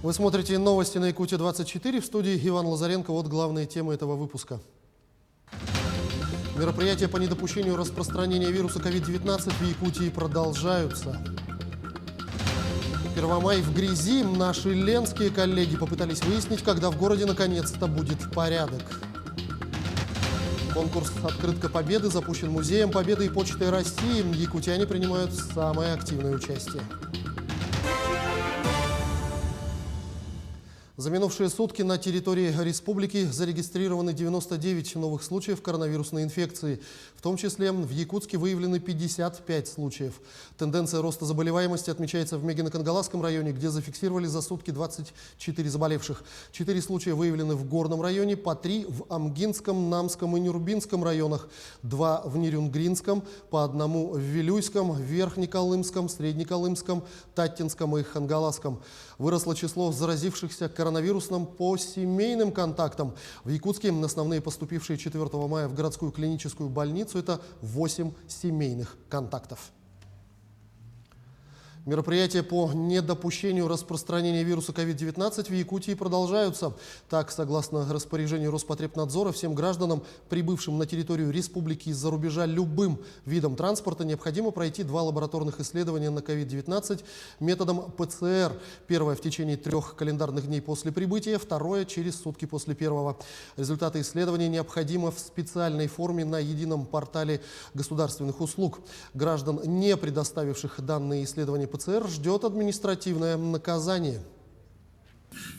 Вы смотрите новости на Якутия-24. В студии Иван Лазаренко. Вот главные темы этого выпуска. Мероприятия по недопущению распространения вируса COVID-19 в Якутии продолжаются. Первомай в грязи. Наши ленские коллеги попытались выяснить, когда в городе наконец-то будет порядок. Конкурс «Открытка Победы» запущен Музеем Победы и Почтой России. Якутяне принимают самое активное участие. За минувшие сутки на территории республики зарегистрированы 99 новых случаев коронавирусной инфекции. В том числе в Якутске выявлены 55 случаев. Тенденция роста заболеваемости отмечается в Мегино-Кангаласском районе, где зафиксировали за сутки 24 заболевших. 4 случая выявлены в Горном районе, по 3 в Амгинском, Намском и Нюрбинском районах, 2 в Нерюнгринском, по 1 в Вилюйском, Верхнеколымском, Среднеколымском, Таттинском и Хангаласском. Выросло число заразившихся коронавирусным по семейным контактам. В Якутске основные поступившие 4 мая в городскую клиническую больницу – это 8 семейных контактов. Мероприятия по недопущению распространения вируса COVID-19 в Якутии продолжаются. Так, согласно распоряжению Роспотребнадзора, всем гражданам, прибывшим на территорию республики из-за рубежа любым видом транспорта, необходимо пройти 2 лабораторных исследования на COVID-19 методом ПЦР. Первое в течение 3 календарных дней после прибытия, второе через сутки после первого. Результаты исследования необходимы в специальной форме на едином портале государственных услуг. Граждан, не предоставивших данные исследования ПЦР, ждет административное наказание.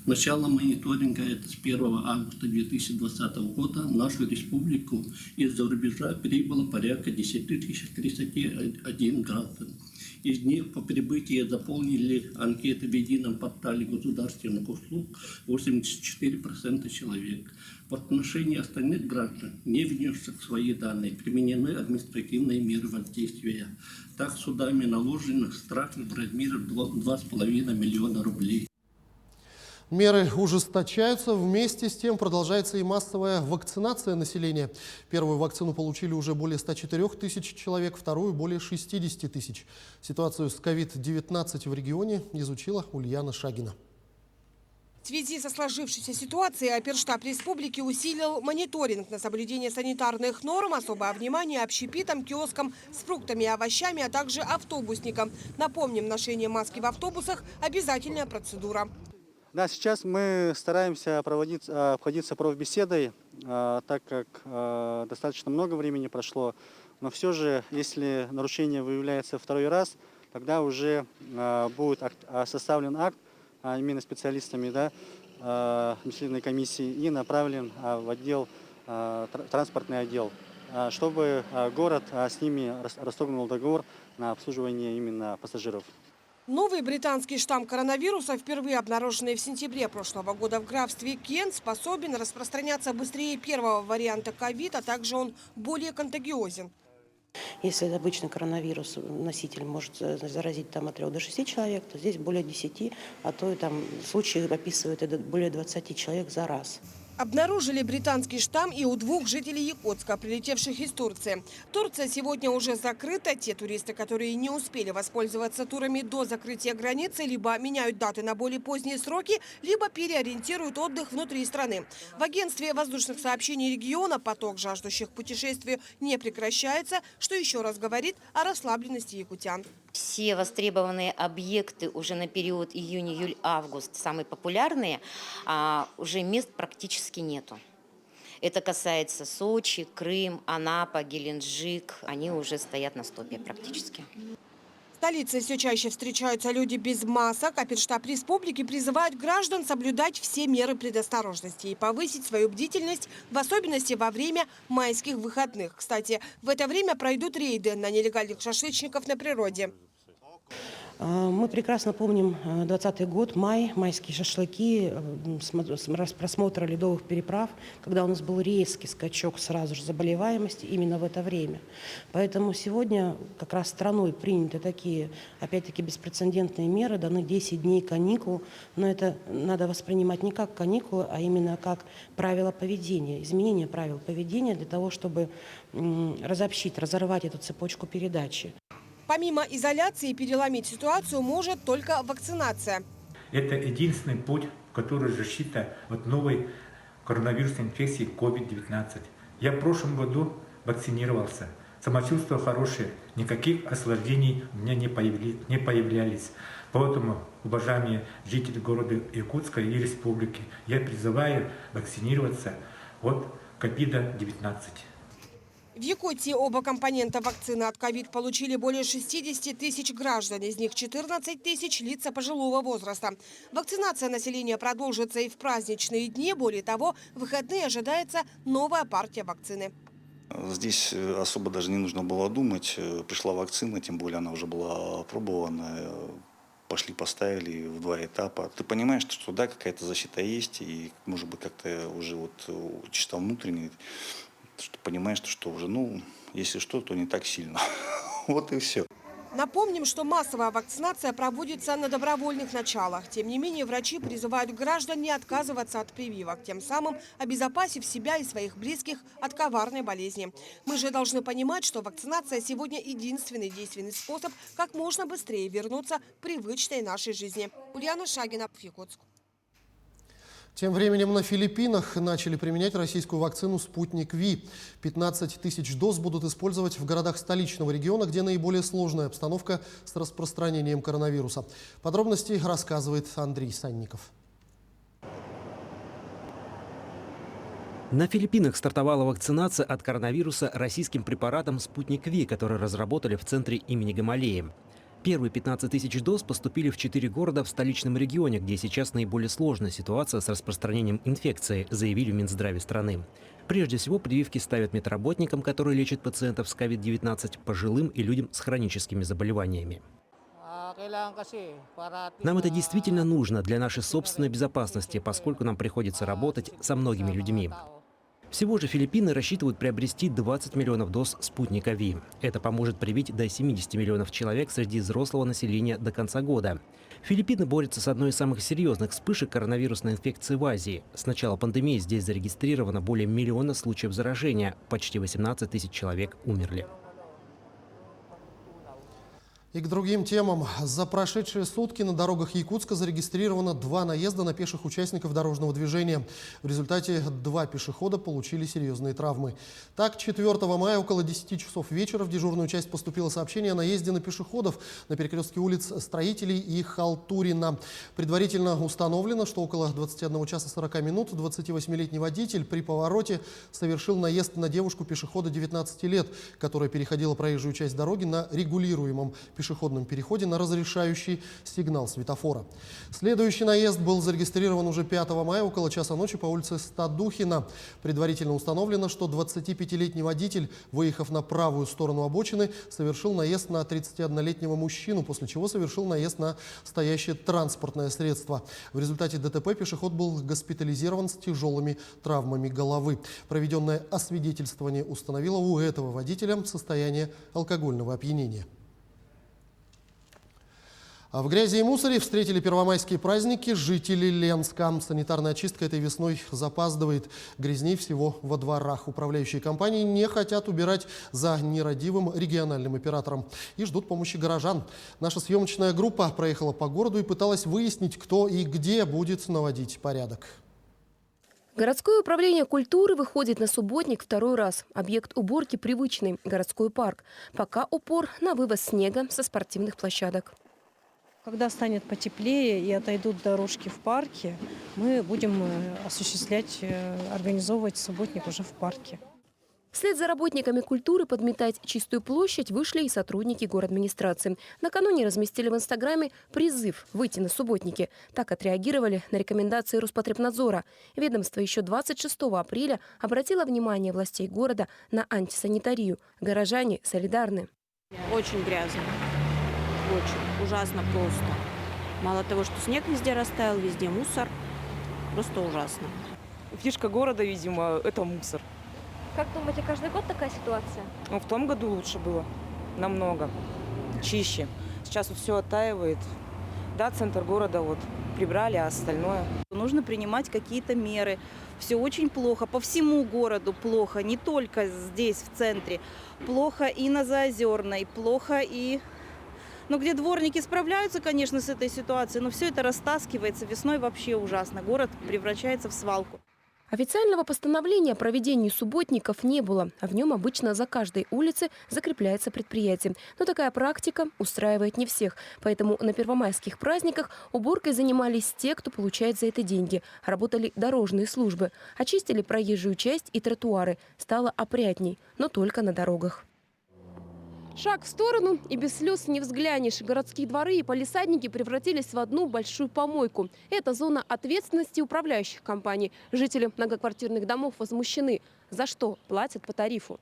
Начало мониторинга – это с 1 августа 2020 года. В нашу республику из-за рубежа прибыло порядка 10 031 граждан. Из них по прибытии заполнили анкеты в едином портале государственных услуг 84% человек. В отношении остальных граждан, не внесших свои данные, применены административные меры воздействия. Так, судами наложены штрафы в размере 2,5 миллиона рублей. Меры ужесточаются. Вместе с тем продолжается и массовая вакцинация населения. Первую вакцину получили уже более 104 тысяч человек, вторую – более 60 тысяч. Ситуацию с COVID-19 в регионе изучила Ульяна Шагина. В связи со сложившейся ситуацией оперштаб республики усилил мониторинг на соблюдение санитарных норм, особое внимание общепитам, киоскам с фруктами и овощами, а также автобусникам. Напомним, ношение маски в автобусах – обязательная процедура. Да, сейчас мы стараемся обходиться профбеседой, так как достаточно много времени прошло. Но все же, если нарушение выявляется второй раз, тогда уже будет составлен акт именно специалистами, да, административной комиссии и направлен в отдел, транспортный отдел, чтобы город с ними расторгнул договор на обслуживание именно пассажиров. Новый британский штамм коронавируса, впервые обнаруженный в сентябре прошлого года в графстве Кент, способен распространяться быстрее первого варианта ковид, а также он более контагиозен. Если обычный коронавирус носитель может заразить от 3 до 6 человек, то здесь более 10, а то и там случаи описывают это более 20 человек за раз. Обнаружили британский штамм и у 2 жителей Якутска, прилетевших из Турции. Турция сегодня уже закрыта. Те туристы, которые не успели воспользоваться турами до закрытия границы, либо меняют даты на более поздние сроки, либо переориентируют отдых внутри страны. В агентстве воздушных сообщений региона поток жаждущих путешествий не прекращается, что еще раз говорит о расслабленности якутян. Все востребованные объекты уже на период июнь, июль, август, самые популярные, уже мест практически нету. Это касается Сочи, Крым, Анапа, Геленджик. Они уже стоят на стопе практически. В столице все чаще встречаются люди без масок. Оперштаб республики призывает граждан соблюдать все меры предосторожности и повысить свою бдительность, в особенности во время майских выходных. Кстати, в это время пройдут рейды на нелегальных шашлычников на природе. Мы прекрасно помним 2020 год, майские шашлыки, просмотр ледовых переправ, когда у нас был резкий скачок сразу же заболеваемости именно в это время. Поэтому сегодня как раз страной приняты такие, опять-таки, беспрецедентные меры, даны 10 дней каникул, но это надо воспринимать не как каникулы, а именно как правила поведения, изменение правил поведения для того, чтобы разорвать эту цепочку передачи. Помимо изоляции, переломить ситуацию может только вакцинация. Это единственный путь, который защита от новой коронавирусной инфекции COVID-19. Я в прошлом году вакцинировался. Самочувствие хорошее, никаких осложнений у меня не появлялись. Поэтому, уважаемые жители города Якутска и республики, я призываю вакцинироваться от COVID-19. В Якутии оба компонента вакцины от ковид получили более 60 тысяч граждан, из них 14 тысяч лица пожилого возраста. Вакцинация населения продолжится и в праздничные дни. Более того, в выходные ожидается новая партия вакцины. Здесь особо даже не нужно было думать. Пришла вакцина, тем более она уже была опробована. Пошли, поставили в 2 этапа. Ты понимаешь, что да, какая-то защита есть, и может быть как-то уже вот чисто внутренне, что понимаешь, что уже, если что, то не так сильно. Вот и все. Напомним, что массовая вакцинация проводится на добровольных началах. Тем не менее, врачи призывают граждан не отказываться от прививок, тем самым обезопасив себя и своих близких от коварной болезни. Мы же должны понимать, что вакцинация сегодня единственный действенный способ как можно быстрее вернуться к привычной нашей жизни. Ульяна Шагина, Якутск. Тем временем на Филиппинах начали применять российскую вакцину «Спутник Ви». 15 тысяч доз будут использовать в городах столичного региона, где наиболее сложная обстановка с распространением коронавируса. Подробности рассказывает Андрей Санников. На Филиппинах стартовала вакцинация от коронавируса российским препаратом «Спутник Ви», который разработали в центре имени Гамалеи. Первые 15 тысяч доз поступили в 4 города в столичном регионе, где сейчас наиболее сложная ситуация с распространением инфекции, заявили в Минздраве страны. Прежде всего, прививки ставят медработникам, которые лечат пациентов с COVID-19, пожилым и людям с хроническими заболеваниями. Нам это действительно нужно для нашей собственной безопасности, поскольку нам приходится работать со многими людьми. Всего же Филиппины рассчитывают приобрести 20 миллионов доз «Спутника Ви». Это поможет привить до 70 миллионов человек среди взрослого населения до конца года. Филиппины борются с одной из самых серьезных вспышек коронавирусной инфекции в Азии. С начала пандемии здесь зарегистрировано более 1 миллиона случаев заражения. Почти 18 тысяч человек умерли. И к другим темам. За прошедшие сутки на дорогах Якутска зарегистрировано 2 наезда на пеших участников дорожного движения. В результате 2 пешехода получили серьезные травмы. Так, 4 мая около 10 часов вечера в дежурную часть поступило сообщение о наезде на пешеходов на перекрестке улиц Строителей и Халтурина. Предварительно установлено, что около 21 часа 40 минут 28-летний водитель при повороте совершил наезд на девушку-пешехода 19 лет, которая переходила проезжую часть дороги на регулируемом пешеходном переходе на разрешающий сигнал светофора. Следующий наезд был зарегистрирован уже 5 мая около часа ночи по улице Стадухина. Предварительно установлено, что 25-летний водитель, выехав на правую сторону обочины, совершил наезд на 31-летнего мужчину, после чего совершил наезд на стоящее транспортное средство. В результате ДТП пешеход был госпитализирован с тяжелыми травмами головы. Проведенное освидетельствование установило у этого водителя состояние алкогольного опьянения. А в грязи и мусоре встретили первомайские праздники жители Ленска. Санитарная очистка этой весной запаздывает. Грязней всего во дворах. Управляющие компании не хотят убирать за нерадивым региональным оператором и ждут помощи горожан. Наша съемочная группа проехала по городу и пыталась выяснить, кто и где будет наводить порядок. Городское управление культуры выходит на субботник 2-й раз. Объект уборки привычный – городской парк. Пока упор на вывоз снега со спортивных площадок. Когда станет потеплее и отойдут дорожки в парке, мы будем организовывать субботник уже в парке. Вслед за работниками культуры подметать чистую площадь вышли и сотрудники городадминистрации. Накануне разместили в Инстаграме призыв выйти на субботники. Так отреагировали на рекомендации Роспотребнадзора. Ведомство еще 26 апреля обратило внимание властей города на антисанитарию. Горожане солидарны. Очень грязно. Очень. Ужасно просто. Мало того, что снег везде растаял, везде мусор. Просто ужасно. Фишка города, видимо, это мусор. Как думаете, каждый год такая ситуация? Ну, в том году лучше было. Намного. Чище. Сейчас вот все оттаивает. Да, центр города вот прибрали, а остальное... Нужно принимать какие-то меры. Все очень плохо. По всему городу плохо. Не только здесь, в центре. Плохо и на Заозерной. Плохо и Но где дворники справляются, конечно, с этой ситуацией, но все это растаскивается. Весной вообще ужасно. Город превращается в свалку. Официального постановления о проведении субботников не было, а в нем обычно за каждой улицей закрепляется предприятие. Но такая практика устраивает не всех. Поэтому на первомайских праздниках уборкой занимались те, кто получает за это деньги. Работали дорожные службы. Очистили проезжую часть и тротуары. Стало опрятней, но только на дорогах. Шаг в сторону, и без слез не взглянешь. Городские дворы и палисадники превратились в одну большую помойку. Это зона ответственности управляющих компаний. Жители многоквартирных домов возмущены. За что платят по тарифу?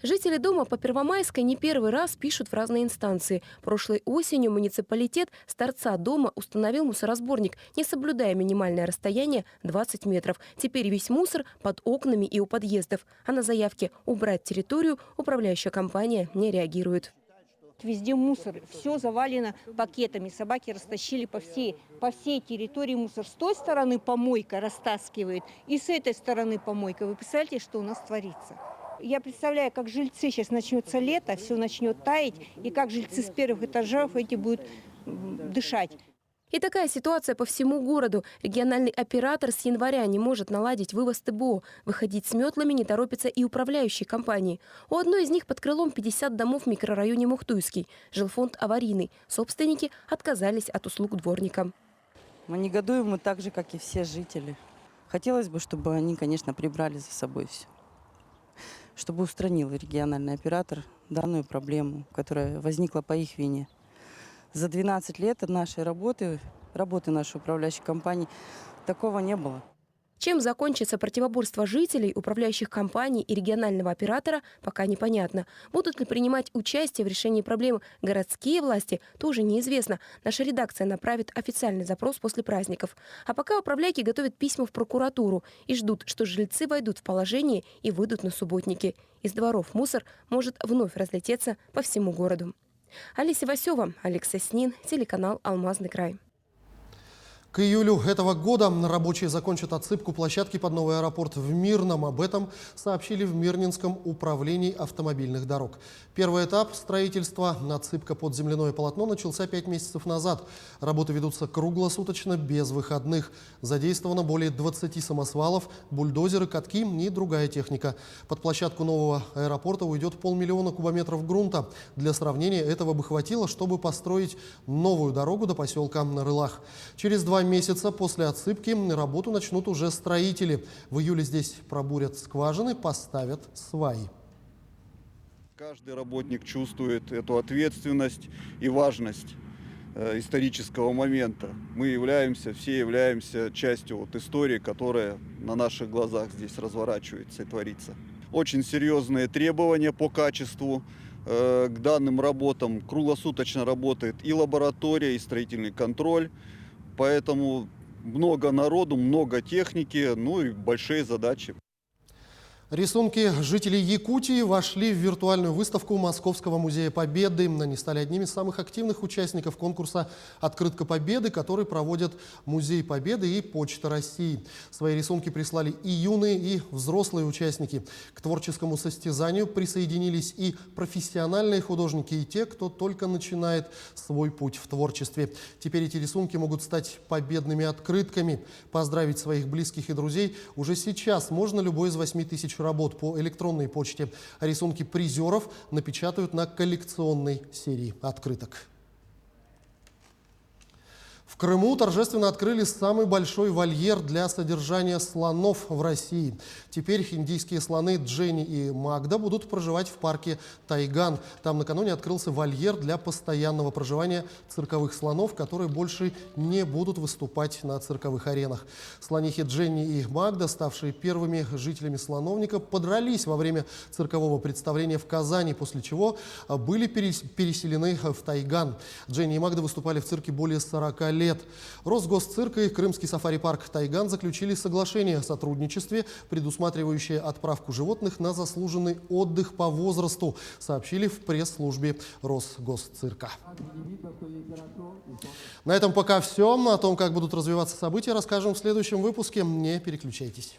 Жители дома по Первомайской не первый раз пишут в разные инстанции. Прошлой осенью муниципалитет с торца дома установил мусоросборник, не соблюдая минимальное расстояние 20 метров. Теперь весь мусор под окнами и у подъездов. А на заявки убрать территорию управляющая компания не реагирует. Везде мусор, все завалено пакетами. Собаки растащили по всей территории мусор. С той стороны помойка растаскивает, и с этой стороны помойка. Вы представляете, что у нас творится? Я представляю, как жильцы, сейчас начнется лето, все начнет таять, и как жильцы с первых этажей эти будут дышать. И такая ситуация по всему городу. Региональный оператор с января не может наладить вывоз ТБО. Выходить с метлами не торопятся и управляющие компании. У одной из них под крылом 50 домов в микрорайоне Мухтуйский. Жилфонд аварийный. Собственники отказались от услуг дворника. Мы негодуем мы так же, как и все жители. Хотелось бы, чтобы они, конечно, прибрали за собой все. Чтобы устранил региональный оператор данную проблему, которая возникла по их вине. За 12 лет нашей работы нашей управляющей компании, такого не было. Чем закончится противоборство жителей, управляющих компаний и регионального оператора, пока непонятно. Будут ли принимать участие в решении проблем городские власти, тоже неизвестно. Наша редакция направит официальный запрос после праздников. А пока управляйки готовят письма в прокуратуру и ждут, что жильцы войдут в положение и выйдут на субботники. Из дворов мусор может вновь разлететься по всему городу. Алиса Васева, Олег Соснин, телеканал «Алмазный край». К июлю этого года рабочие закончат отсыпку площадки под новый аэропорт в Мирном. Об этом сообщили в Мирнинском управлении автомобильных дорог. Первый этап строительства, отсыпка под земляное полотно, начался 5 месяцев назад. Работы ведутся круглосуточно, без выходных. Задействовано более 20 самосвалов, бульдозеры, катки и другая техника. Под площадку нового аэропорта уйдет 500 000 кубометров грунта. Для сравнения, этого бы хватило, чтобы построить новую дорогу до поселка Рылах. Через 2 месяца после отсыпки работу начнут уже строители. В июле здесь пробурят скважины, поставят сваи. Каждый работник чувствует эту ответственность и важность исторического момента. Мы все являемся частью истории, которая на наших глазах здесь разворачивается и творится. Очень серьезные требования по качеству к данным работам. Круглосуточно работает и лаборатория, и строительный контроль. Поэтому много народу, много техники, и большие задачи. Рисунки жителей Якутии вошли в виртуальную выставку Московского музея Победы. Они стали одними из самых активных участников конкурса «Открытка Победы», который проводят Музей Победы и Почта России. Свои рисунки прислали и юные, и взрослые участники. К творческому состязанию присоединились и профессиональные художники, и те, кто только начинает свой путь в творчестве. Теперь эти рисунки могут стать победными открытками. Поздравить своих близких и друзей уже сейчас можно любой из 8000 работ по электронной почте. А рисунки призеров напечатают на коллекционной серии открыток. В Крыму торжественно открыли самый большой вольер для содержания слонов в России. Теперь индийские слоны Дженни и Магда будут проживать в парке Тайган. Там накануне открылся вольер для постоянного проживания цирковых слонов, которые больше не будут выступать на цирковых аренах. Слонихи Дженни и Магда, ставшие первыми жителями слоновника, подрались во время циркового представления в Казани, после чего были переселены в Тайган. Дженни и Магда выступали в цирке более 40 лет. Росгосцирк и Крымский сафари-парк Тайган заключили соглашение о сотрудничестве, предусматривающее отправку животных на заслуженный отдых по возрасту, сообщили в пресс-службе Росгосцирка. На этом пока все. О том, как будут развиваться события, расскажем в следующем выпуске. Не переключайтесь.